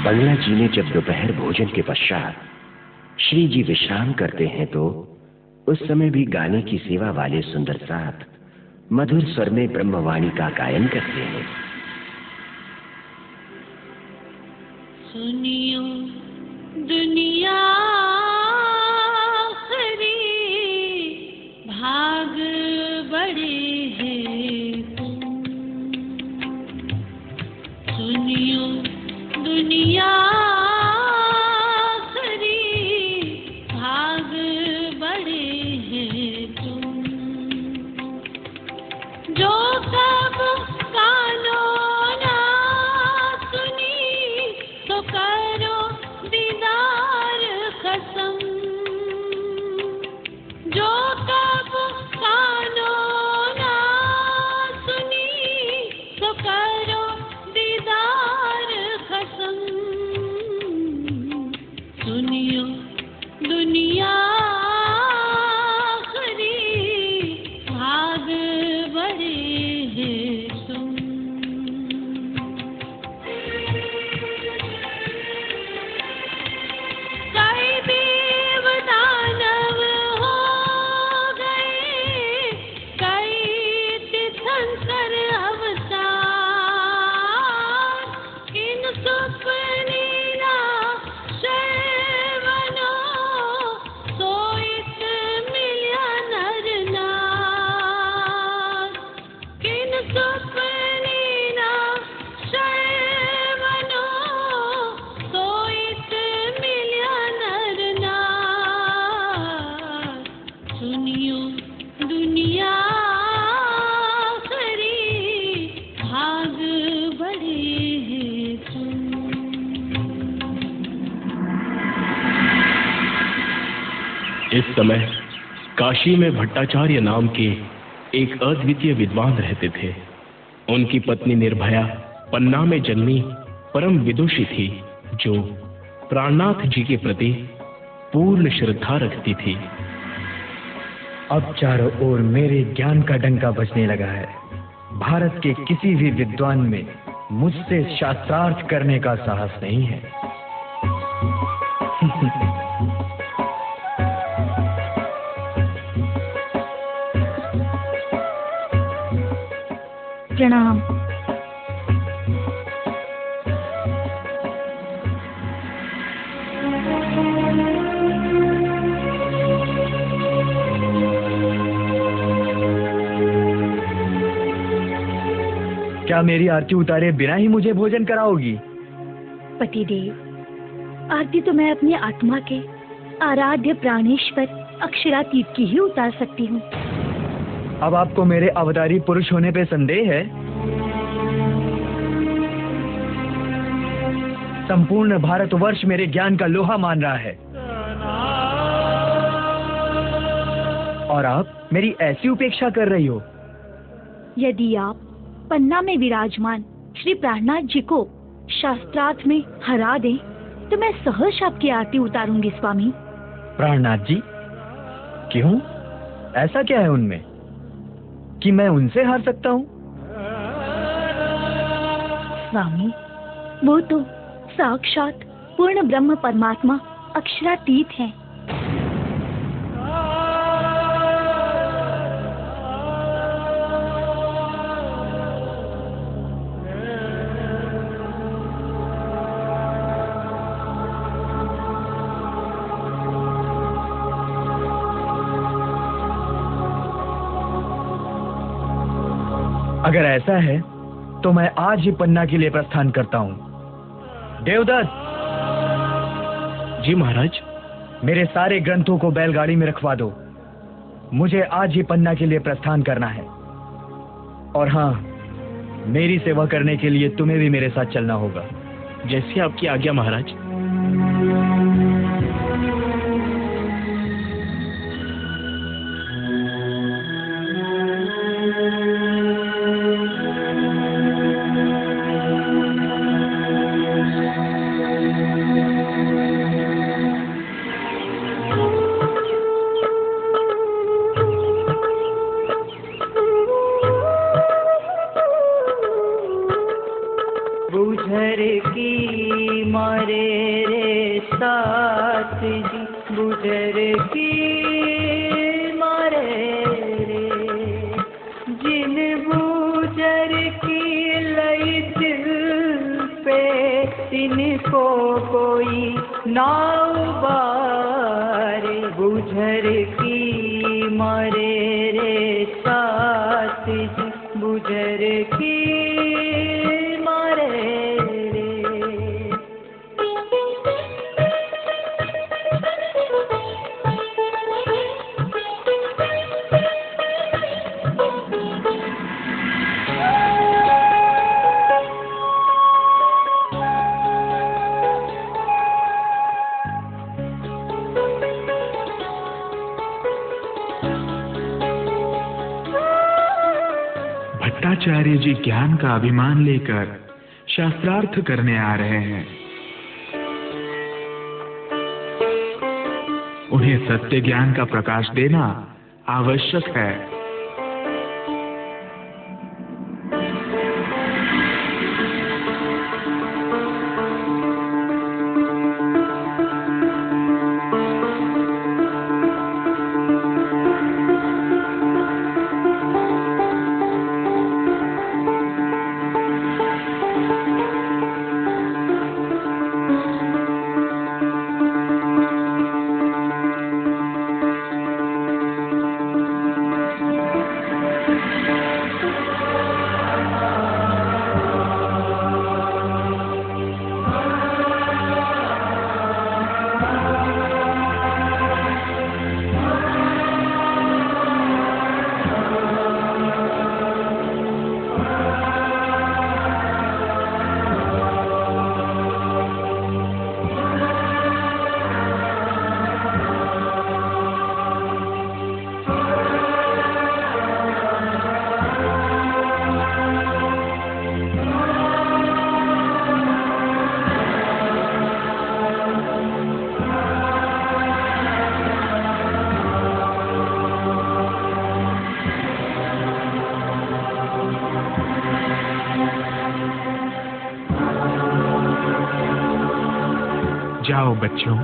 बंगला जी ने जब दोपहर भोजन के पश्चात श्री जी विश्राम करते हैं तो उस समय भी गाने की सेवा वाले सुंदर साथ मधुर स्वर में ब्रह्मवाणी का गायन करते हैं। सुनियो दुनिया खरी भाग बड़े हैं तुम, सुनियो दुनिया खरी भाग बड़े हैं तुम, जो कब कानों ना सुनी तो करो दीदार कसम, जो कब कानों ना सुनी तो करो दीदार कसम, सुनियो दुनिया इस समय काशी में भट्टाचार्य नाम के एक अद्वितीय विद्वान रहते थे। उनकी पत्नी निर्भया पन्ना में जन्मी परम विदुषी थी, जो प्राणनाथ जी के प्रति पूर्ण श्रद्धा रखती थी। अब चारों ओर मेरे ज्ञान का डंका बजने लगा है। भारत के किसी भी विद्वान में मुझसे शास्त्रार्थ करने का साहस नहीं है। प्रणाम। क्या मेरी आरती उतारे बिना ही मुझे भोजन कराओगी? पतिदेव, आरती तो मैं अपनी आत्मा के आराध्य प्राणेश्वर अक्षरातीत की ही उतार सकती हूँ। अब आपको मेरे अवतारी पुरुष होने पे संदेह है? संपूर्ण भारतवर्ष मेरे ज्ञान का लोहा मान रहा है, और आप मेरी ऐसी उपेक्षा कर रही हो। यदि आप पन्ना में विराजमान श्री प्राणनाथ जी को शास्त्रार्थ में हरा दें तो मैं सहर्ष आपकी आरती उतारूंगी स्वामी। प्राणनाथ जी? क्यों? ऐसा क्या है उनमें कि मैं उनसे हार सकता हूँ? स्वामी, वो तो साक्षात पूर्ण ब्रह्म परमात्मा अक्षरातीत हैं। अगर ऐसा है तो मैं आज ही पन्ना के लिए प्रस्थान करता हूँ। देवदत्त! जी महाराज। मेरे सारे ग्रंथों को बैलगाड़ी में रखवा दो। मुझे आज ही पन्ना के लिए प्रस्थान करना है। और हाँ, मेरी सेवा करने के लिए तुम्हें भी मेरे साथ चलना होगा। जैसी आपकी आज्ञा महाराज। बुझर की मारे रे साथ जी गुजर की मारे रे जिन गुजर की लई दिल पे तिनको कोई ना उबारे गुजर की मारे रे साथ जी गुजर की मारे रे। भट्टाचार्य जी ज्ञान का अभिमान लेकर शास्त्रार्थ करने आ रहे हैं। उन्हें सत्य ज्ञान का प्रकाश देना आवश्यक है। जाओ बच्चों,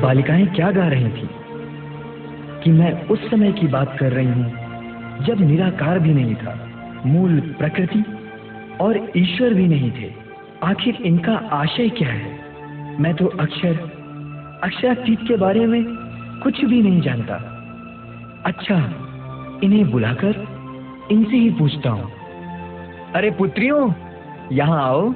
बालिकाएं क्या गा रही थी कि मैं उस समय की बात कर रही हूं जब निराकार भी नहीं था, मूल प्रकृति और ईश्वर भी नहीं थे। आखिर इनका आशय क्या है? मैं तो अक्षरातीत के बारे में कुछ भी नहीं जानता। अच्छा, इन्हें बुलाकर इनसे ही पूछता हूं। अरे पुत्रियों, यहाँ आओ।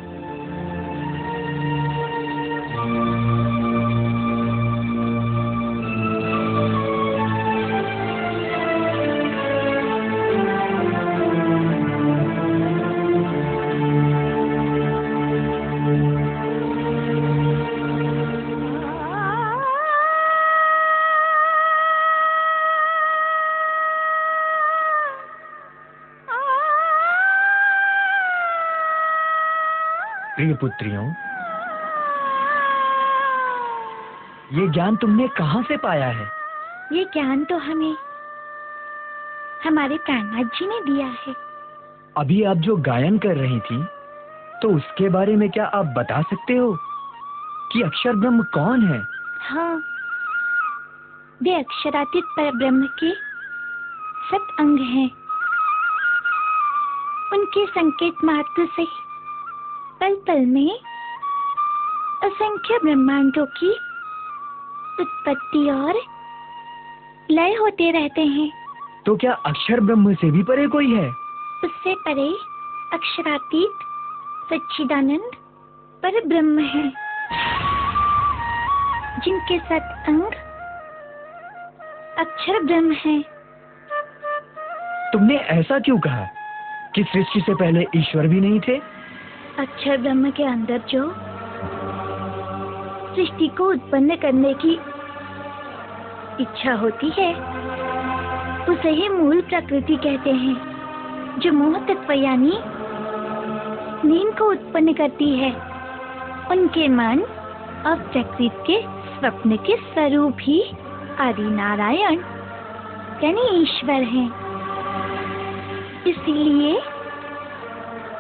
प्रिय पुत्रियों, ये ज्ञान तुमने कहाँ से पाया है? ये ज्ञान तो हमें हमारे प्राणनाथ जी ने दिया है। अभी आप जो गायन कर रही थी, तो उसके बारे में क्या आप बता सकते हो कि अक्षर ब्रह्म कौन है? हाँ, वे अक्षरातीत पर ब्रह्म के 7 अंग हैं। उनके संकेत मात्र से पल पल में असंख्य ब्रह्मांडों की उत्पत्ति और लय होते रहते हैं। तो क्या अक्षर ब्रह्म से भी परे कोई है? उससे परे अक्षरातीत सच्चिदानंद पर ब्रह्म है, जिनके 7 अंग अक्षर ब्रह्म है। तुमने ऐसा क्यों कहा कि सृष्टि से पहले ईश्वर भी नहीं थे? अक्षर ब्रह्म के अंदर जो सृष्टि को उत्पन्न करने की इच्छा होती है, उसे ही मूल प्रकृति कहते हैं, जो मोह तत्व यानी नींद को उत्पन्न करती है। उनके मन और प्रकृति के स्वप्न के स्वरूप ही आदि नारायण यानी ईश्वर हैं। इसीलिए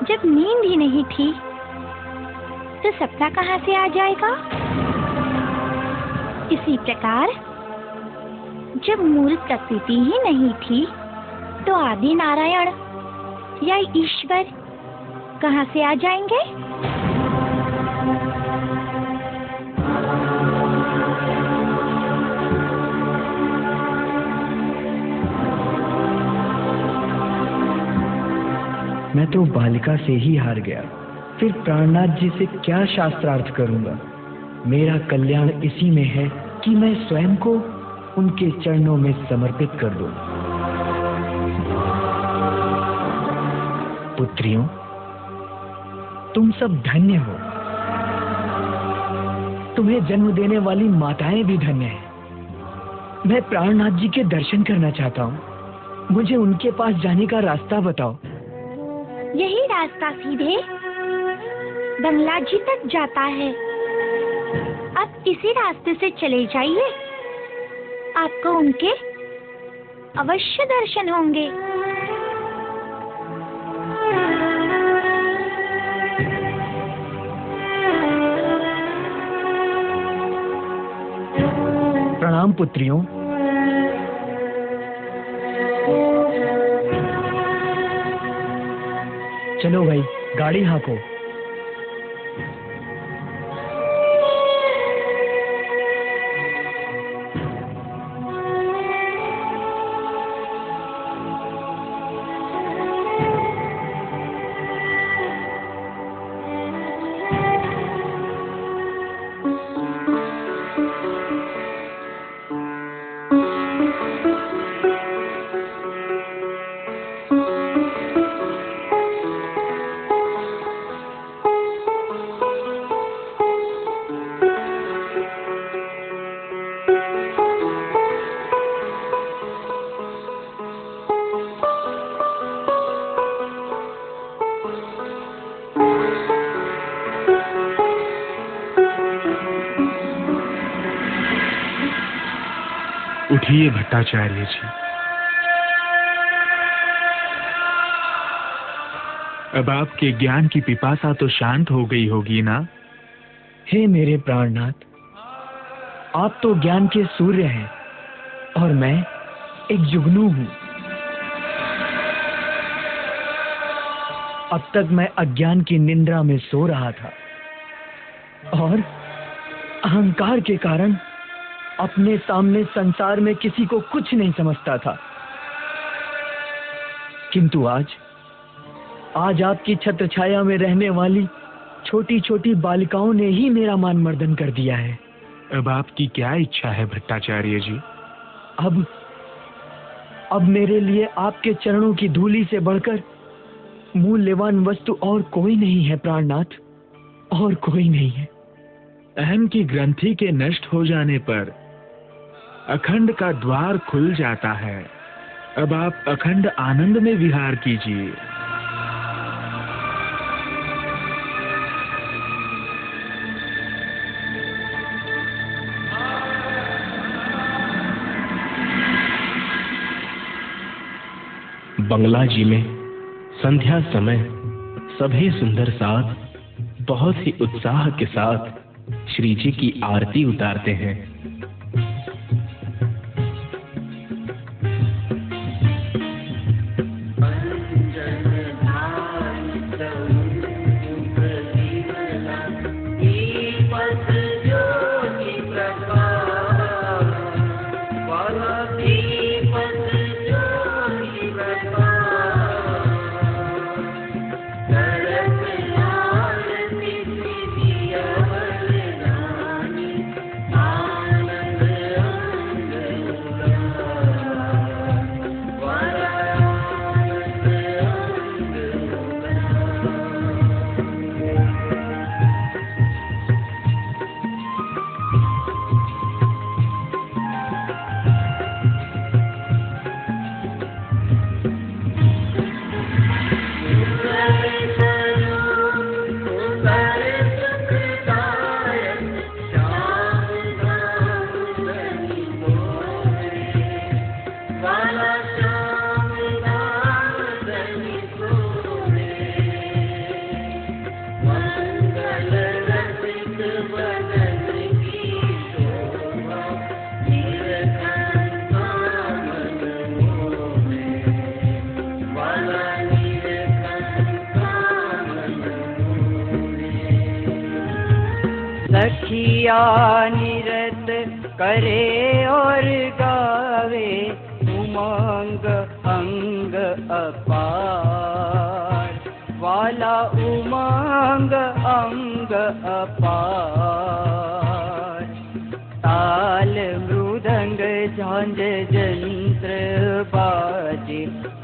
जब नींद ही नहीं थी, तो सपना कहाँ से आ जाएगा? इसी प्रकार जब मूल प्रकृति ही नहीं थी, तो आदि नारायण या ईश्वर कहाँ से आ जाएंगे? मैं तो बालिका से ही हार गया, फिर प्राणनाथ जी से क्या शास्त्रार्थ करूंगा? मेरा कल्याण इसी में है कि मैं स्वयं को उनके चरणों में समर्पित कर दूं। पुत्रियों, तुम सब धन्य हो। तुम्हें जन्म देने वाली माताएं भी धन्य हैं। मैं प्राणनाथ जी के दर्शन करना चाहता हूँ। मुझे उनके पास जाने का रास्ता बताओ। यही रास्ता सीधे बंगला जी तक जाता है। आप इसी रास्ते से चले जाइए, आपको उनके अवश्य दर्शन होंगे। प्रणाम पुत्रियों। चलो भाई, गाड़ी हाँको। उठिए भट्टाचार्य जी, अब आपके ज्ञान की पिपासा तो शांत हो गई होगी ना? हे मेरे प्राणनाथ, आप तो ज्ञान के सूर्य हैं और मैं एक जुगनू हूं। अब तक मैं अज्ञान की निंद्रा में सो रहा था और अहंकार के कारण अपने सामने संसार में किसी को कुछ नहीं समझता था। किंतु आज आपकी छत्र छाया में रहने वाली छोटी छोटी बालिकाओं ने ही मेरा मान मर्दन कर दिया है। अब आपकी क्या इच्छा है भट्टाचार्य जी? अब मेरे लिए आपके चरणों की धूलि से बढ़कर मूल्यवान वस्तु और कोई नहीं है प्राणनाथ, और कोई नहीं है। अहम की ग्रंथि के नष्ट हो जाने पर अखंड का द्वार खुल जाता है। अब आप अखंड आनंद में विहार कीजिए। बंगला जी में संध्या समय सभी सुंदर साध बहुत ही उत्साह के साथ श्री जी की आरती उतारते हैं। सखिया निरत करे और गावे उमंग अंग अपार वाला उमंग अंग अपार। ताल मृदंग झांझ जंत्र बाजे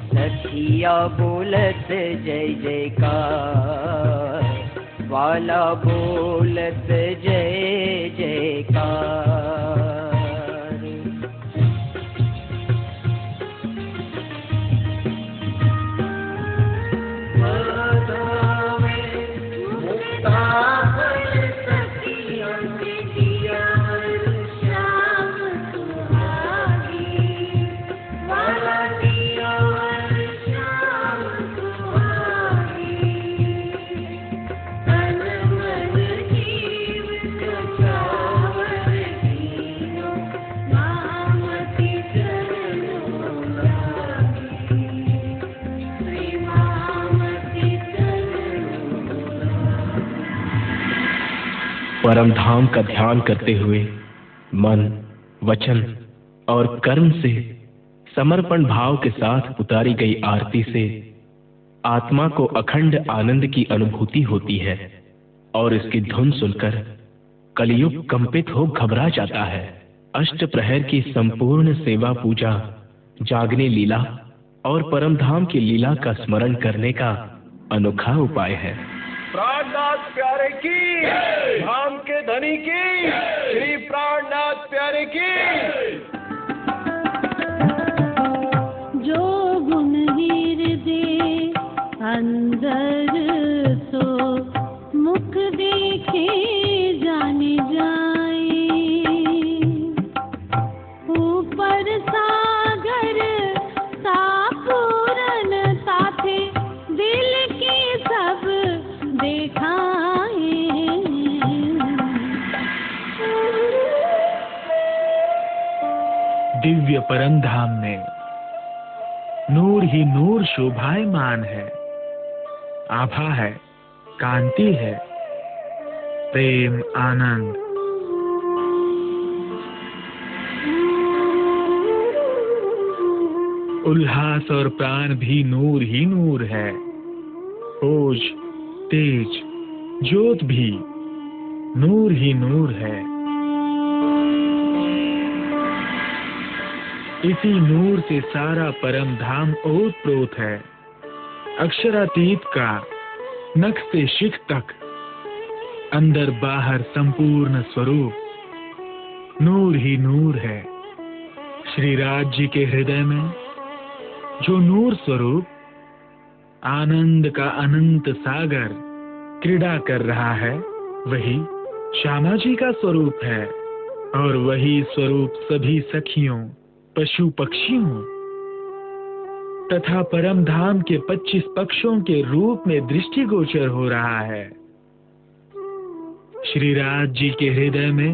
सखिया बोलत जय जयकार वाला बोलत जय जयकार। परम धाम का ध्यान करते हुए मन, वचन और कर्म से समर्पण भाव के साथ उतारी गई आरती से आत्मा को अखंड आनंद की अनुभूति होती है और इसकी धुन सुनकर कलियुग कंपित हो घबरा जाता है। अष्ट प्रहर की संपूर्ण सेवा पूजा, जागने लीला और परम धाम की लीला का स्मरण करने का अनोखा उपाय है। प्राणनाथ प्यारे की, धाम के धनी की, श्री प्राणनाथ प्यारे की। जो गुण हृदय अंदर सो मुख देखे जाने जाए, ऊपर सागर सापूरन साथे दिल की सब देखाए। दिव्य परम धाम में नूर ही नूर शोभायमान है, आभा है, कांति है, प्रेम आनंद। उल्लास और प्राण भी नूर ही नूर है, ओज, तेज, ज्योत भी नूर ही नूर है। इसी नूर से सारा परम धाम ओतप्रोत है। अक्षरातीत का नख से शिख तक, अंदर बाहर संपूर्ण स्वरूप नूर ही नूर है। श्री राज जी के हृदय में जो नूर स्वरूप आनंद का अनंत सागर क्रीड़ा कर रहा है, वही श्यामा जी का स्वरूप है। और वही स्वरूप सभी सखियों, पशु पक्षियों तथा परम धाम के 25 पक्षों के रूप में दृष्टिगोचर हो रहा है। श्री राज जी के हृदय में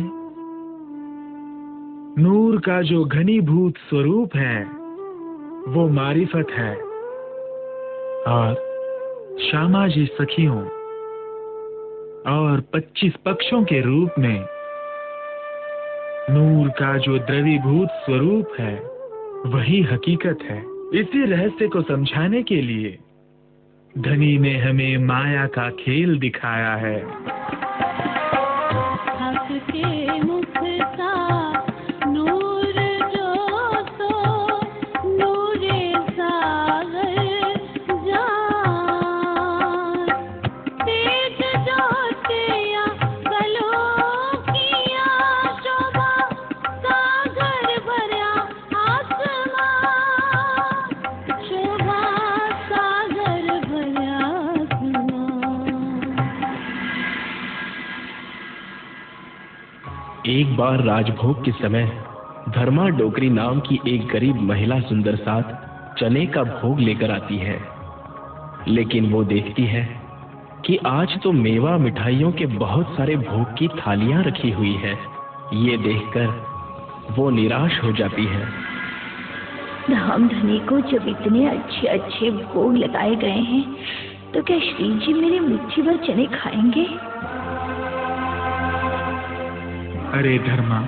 नूर का जो घनीभूत स्वरूप है वो मारिफत है, और श्यामा जी सखियों और 25 पक्षों के रूप में नूर का जो द्रवीभूत स्वरूप है वही हकीकत है। इसी रहस्य को समझाने के लिए धनी ने हमें माया का खेल दिखाया है। हक के मुख का नूर जो सो नूरे सागर जान, तेज ज्योतिया गलों किया शोभा सागर भरा आसमां, शोभा सागर भरा आसमां। एक बार राजभोग के समय धर्मा डोकरी नाम की एक गरीब महिला सुंदर साथ चने का भोग लेकर आती है, लेकिन वो देखती है कि आज तो मेवा मिठाइयों के बहुत सारे भोग की थालियां रखी हुई है। ये देखकर वो निराश हो जाती है। धाम धनी को जब इतने अच्छे अच्छे भोग लगाए गए हैं, तो क्या श्री जी मेरे मुट्ठी भर चने खाएंगे? अरे धर्मा,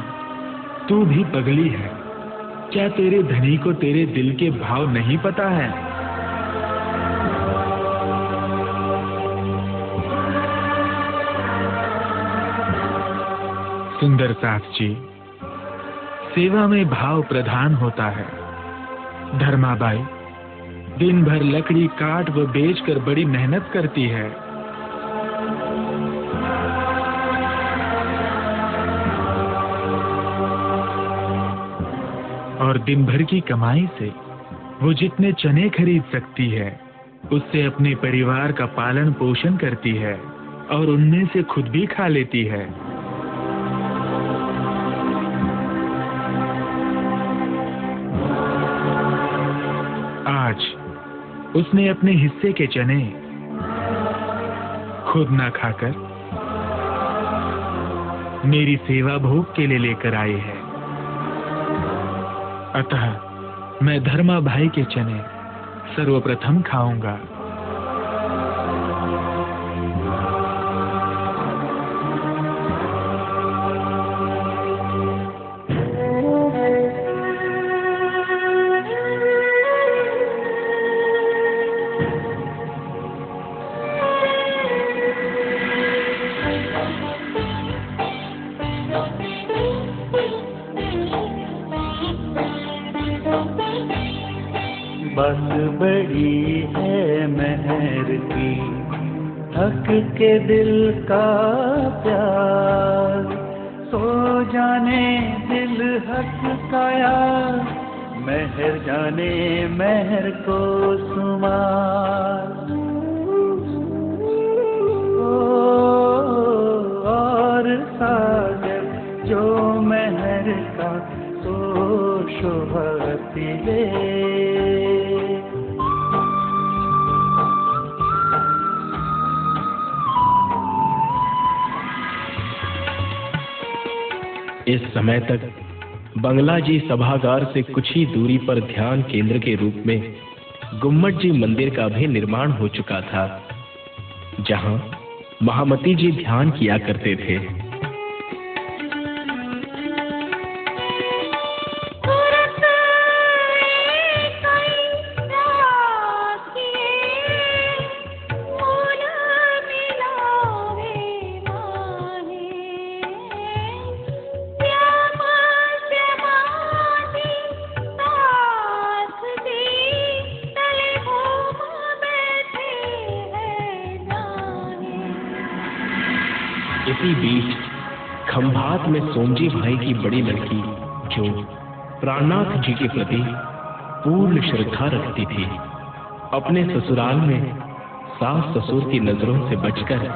तू भी पगली है क्या? तेरे धनी को तेरे दिल के भाव नहीं पता है? सुंदर साथ जी, सेवा में भाव प्रधान होता है। धर्माबाई दिन भर लकड़ी काट व बेचकर बड़ी मेहनत करती है। और दिन भर की कमाई से वो जितने चने खरीद सकती है, उससे अपने परिवार का पालन पोषण करती है और उनमें से खुद भी खा लेती है। आज उसने अपने हिस्से के चने खुद ना खाकर मेरी सेवा भोग के लिए लेकर आई है। अतः मैं धर्मा भाई के चने सर्वप्रथम खाऊंगा। बस बड़ी है मेहर की हक के दिल का प्यार, सो जाने दिल हक का यार, मेहर जाने मेहर को सुमार। और सागर जो मेहर का सो शोभती ले। इस समय तक बंगला जी सभागार से कुछ ही दूरी पर ध्यान केंद्र के रूप में गुम्मट जी मंदिर का भी निर्माण हो चुका था, जहां महामती जी ध्यान किया करते थे। इसी बीच खंभात में सोमजी भाई की बड़ी लड़की, जो प्राणनाथ जी के प्रति पूर्ण श्रद्धा रखती थी, अपने ससुराल में सास ससुर की नजरों से बचकर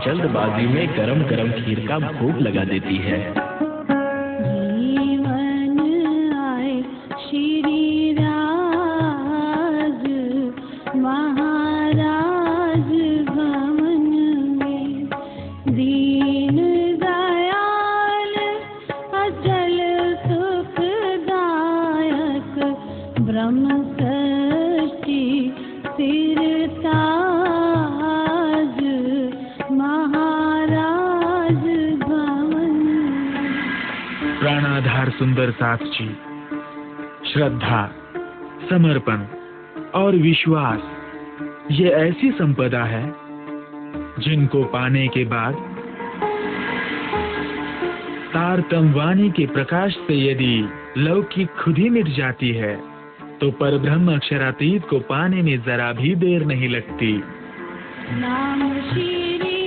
जल्दबाजी में गरम गरम खीर का भोग लगा देती है। प्राणाधार सुंदर साथ जी, श्रद्धा, समर्पण और विश्वास, ये ऐसी संपदा है जिनको पाने के बाद तारतम वाणी के प्रकाश से यदि लौकिक खुद ही मिट जाती है, तो परब्रह्म अक्षरातीत को पाने में जरा भी देर नहीं लगती। नाम श्री